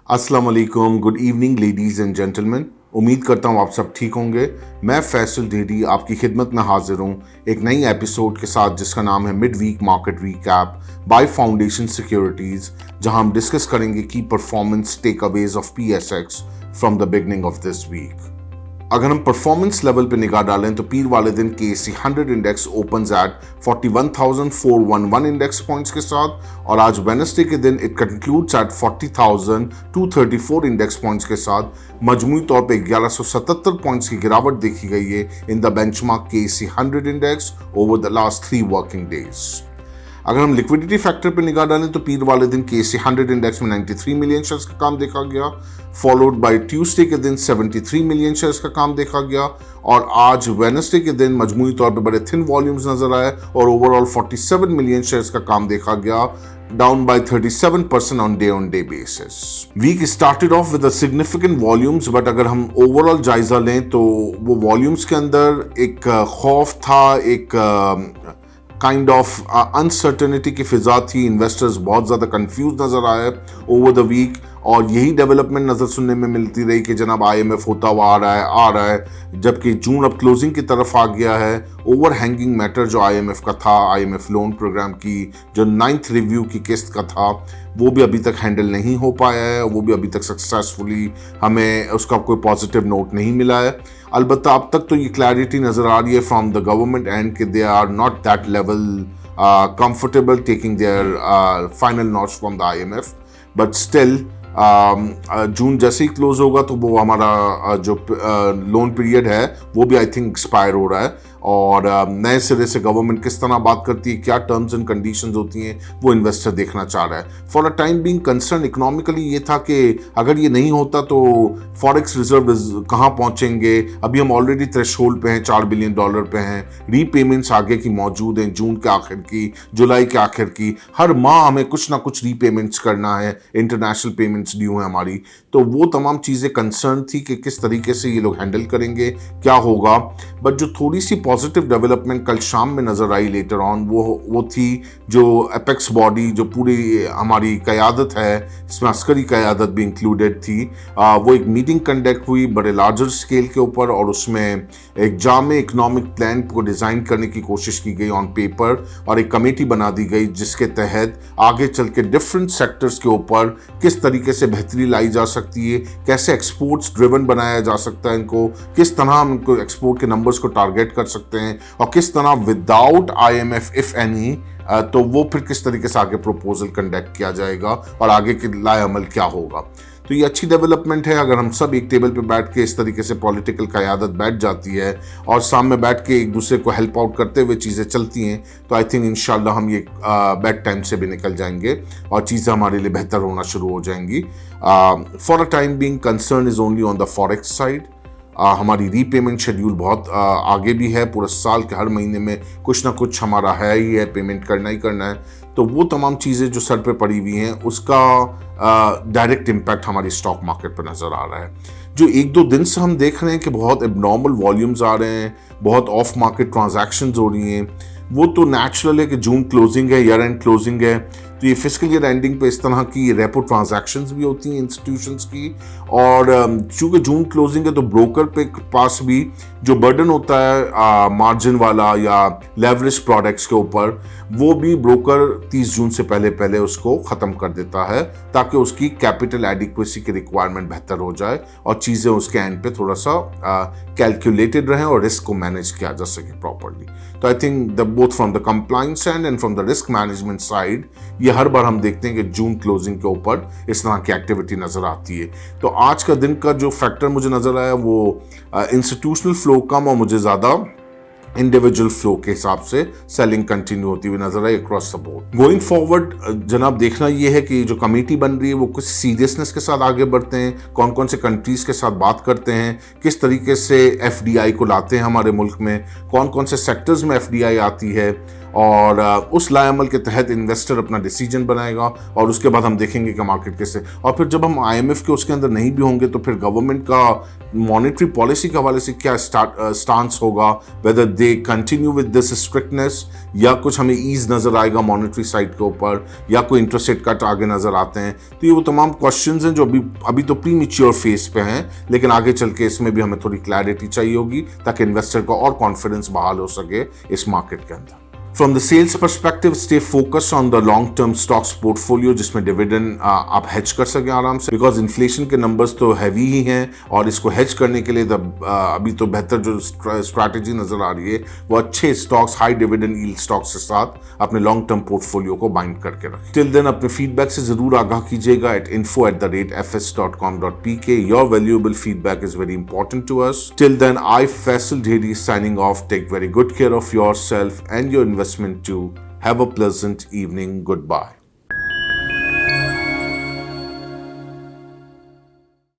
अस्सलाम वालेकुम, good evening ladies and gentleman. उम्मीद करता हूँ आप सब ठीक होंगे। मैं फैसल डेडी आपकी खिदमत में हाजिर हूँ एक नई एपिसोड के साथ जिसका नाम है mid week market recap by foundation securities, जहां हम डिस्कस करेंगे की performance takeaways of PSX from the beginning of this week. अगर हम परफॉर्मेंस लेवल पे निगाह डालें तो पीर वाले दिन KSE 100 index opens at 41,411 index points के साथ और आज वेडनेसडे के दिन it concludes at 40,234 index points के साथ। मजमूई तौर पे 1177 पॉइंट्स की गिरावट देखी गई है in the benchmark KSE 100 index over the last 3 working days. अगर हम लिक्विडिटी फैक्टर पर निगाह डालें तो पीर वाले दिन KSE 100 इंडेक्स में 93 मिलियन शेयर्स का काम देखा गया, फॉलोड बाय ट्यूसडे के दिन 73 मिलियन शेयर्स का काम देखा गया और आज वेडनेसडे के दिन मजमूई तौर पे बड़े थिन वॉल्यूम्स नजर आए और ओवरऑल 47 मिलियन शेयर्स का काम देखा गया, down by 37% on day basis. Week started off with a significant volumes, but अगर हम ओवरऑल जायजा लें तो वो वॉल्यूम्स के अंदर एक खौफ था, एक काइंड ऑफ अनसर्टेनिटी की फिजा थी। इन्वेस्टर्स बहुत ज़्यादा कंफ्यूज नज़र आए ओवर द वीक और यही डेवलपमेंट नज़र सुनने में मिलती रही कि जनाब IMF होता हुआ आ रहा है, जबकि जून अब क्लोजिंग की तरफ आ गया है। ओवर हैंगिंग मैटर जो IMF का था, IMF लोन प्रोग्राम की जो 9th रिव्यू की किस्त का था, वो भी अभी तक हैंडल नहीं हो पाया है, वो भी अभी तक सक्सेसफुली हमें उसका कोई पॉजिटिव नोट नहीं मिला है। अलबत्ता अब तक तो ये क्लैरिटी नज़र आ रही है फ्रॉम द गवर्नमेंट एंड कि they are not that level comfortable taking their final notch from the IMF, but still जून जैसे ही क्लोज होगा तो वो हमारा जो लोन पीरियड है वो भी आई थिंक एक्सपायर हो रहा है और नए सिरे से गवर्नमेंट किस तरह बात करती है, क्या टर्म्स एंड कंडीशंस होती हैं, वो इन्वेस्टर देखना चाह रहा है। For a time being concern economically ये था कि अगर ये नहीं होता तो फॉरेक्स रिजर्व कहाँ पहुंचेंगे। अभी हम ऑलरेडी थ्रेशोल्ड पे हैं, $4 बिलियन पे हैं, रीपेमेंट्स आगे की मौजूद हैं, जून के आखिर की, जुलाई के आखिर की, हर माह हमें कुछ ना कुछ रीपेमेंट्स करना है, इंटरनेशनल पेमेंट्स ड्यू हैं हमारी। तो वो तमाम चीज़ें कंसर्न थी कि किस तरीके से ये लोग हैंडल करेंगे, क्या होगा। बट जो थोड़ी सी पॉजिटिव डेवलपमेंट कल शाम में नज़र आई लेटर ऑन वो थी जो एपेक्स बॉडी जो पूरी हमारी क़यादत है, इसमें अस्करी क़यादत भी इंक्लूडेड थी, वो एक मीटिंग कंडक्ट हुई बड़े लार्जर स्केल के ऊपर और उसमें एक जामे इकोनॉमिक प्लान को डिज़ाइन करने की कोशिश की गई ऑन पेपर और एक कमेटी बना दी गई जिसके तहत आगे चल के डिफरेंट सेक्टर्स के ऊपर किस तरीके से बेहतरी लाई जा सकती है, कैसे एक्सपोर्ट्स ड्रिवन बनाया जा सकता है इनको, किस तरह हम इनको एक्सपोर्ट के नंबर्स को टारगेट कर सकते हैं और किस तरह विदाउट IMF इफ एनी तो वो फिर किस तरीके से आगे प्रपोजल कंडक्ट किया जाएगा और आगे के लाए अमल क्या होगा। तो ये अच्छी डेवलपमेंट है। अगर हम सब एक टेबल पे बैठ के इस तरीके से पॉलिटिकल क़यादत बैठ जाती है और सामने बैठ के एक दूसरे को हेल्प आउट करते हुए चीज़ें चलती हैं तो आई थिंक इंशाल्लाह हम ये बैड टाइम से भी निकल जाएंगे और चीज़ें हमारे लिए बेहतर होना शुरू हो जाएंगी। For a time being concern is only on the forex side. हमारी रीपेमेंट शेड्यूल बहुत आगे भी है, पूरा साल के हर महीने में कुछ ना कुछ हमारा है ही है, पेमेंट करना ही करना है। तो वो तमाम चीज़ें जो सर पे पड़ी हुई हैं उसका डायरेक्ट इम्पैक्ट हमारी स्टॉक मार्केट पर नज़र आ रहा है। जो 1-2 दिन से हम देख रहे हैं कि बहुत एबनॉर्मल वॉल्यूम्स आ रहे हैं, बहुत ऑफ मार्केट ट्रांजैक्शंस हो रही हैं, वो तो नेचुरल है कि जून क्लोजिंग है, ईयर एंड क्लोजिंग है, तो ये फिस्कल ईयर एंडिंग पे इस तरह की रेपो ट्रांजैक्शंस भी होती हैं इंस्टीट्यूशंस की और चूंकि जून क्लोजिंग है तो ब्रोकर पे पास भी जो बर्डन होता है मार्जिन वाला या लेवरेज प्रोडक्ट्स के ऊपर, वो भी ब्रोकर 30 जून से पहले उसको ख़त्म कर देता है ताकि उसकी कैपिटल एडिक्वेसी की रिक्वायरमेंट बेहतर हो जाए और चीज़ें उसके एंड पे थोड़ा सा कैलकुलेटेड रहें और रिस्क को मैनेज किया जा सके प्रॉपरली। तो I think the both from the compliance and from the risk management side ये हर बार हम देखते हैं कि जून क्लोजिंग के ऊपर इस तरह की एक्टिविटी नज़र आती है। तो आज का दिन का जो फैक्टर मुझे नज़र आया वो इंस्टीट्यूशनल फ्लो कम और मुझे ज़्यादा इंडिविजुअल फ्लो के हिसाब से सेलिंग कंटिन्यू होती हुई नजर आई across the board. Going forward जनाब देखना ये है कि जो कमेटी बन रही है वो कुछ सीरियसनेस के साथ आगे बढ़ते हैं, कौन कौन से कंट्रीज के साथ बात करते हैं, किस तरीके से FDI को लाते हैं हमारे मुल्क में, कौन कौन से सेक्टर्स में FDI आती है और उस लाएमल के तहत इन्वेस्टर अपना डिसीजन बनाएगा और उसके बाद हम देखेंगे कि मार्केट कैसे। और फिर जब हम आईएमएफ के उसके अंदर नहीं भी होंगे तो फिर गवर्नमेंट का मॉनेटरी पॉलिसी के हवाले से क्या स्टांस होगा, whether they continue with this strictness या कुछ हमें ईज नजर आएगा मॉनेटरी साइड के ऊपर, या कोई इंटरेस्ट रेट कट आगे नजर आते हैं। तो ये वो तमाम क्वेश्चंस हैं जो अभी तो प्री मैच्योर फेज पे हैं, लेकिन आगे चल के इसमें भी हमें थोड़ी क्लैरिटी चाहिए होगी ताकि इन्वेस्टर को और कॉन्फिडेंस बहाल हो सके इस मार्केट के अंदर। From the sales perspective, stay focused on the long-term stocks portfolio जिसमें डिविडेंड आप hedge कर सकें आराम से, बिकॉज इन्फ्लेशन के नंबर्स तो हैवी ही हैं और इसको hedge करने के लिए अभी तो बेहतर जो स्ट्रैटेजी नजर आ रही है वो अच्छे stocks, high dividend yield stocks के साथ अपने लॉन्ग टर्म पोर्टफोलियो को बाइंड करके रखें। टिल देन अपने फीडबैक से जरूर आगाह कीजिएगा at info@fs.com.pk. Your valuable feedback is very important to us. Till then, I Faisal Dhedi signing off. Take very good care of yourself and your investment too. Have a pleasant evening. Goodbye.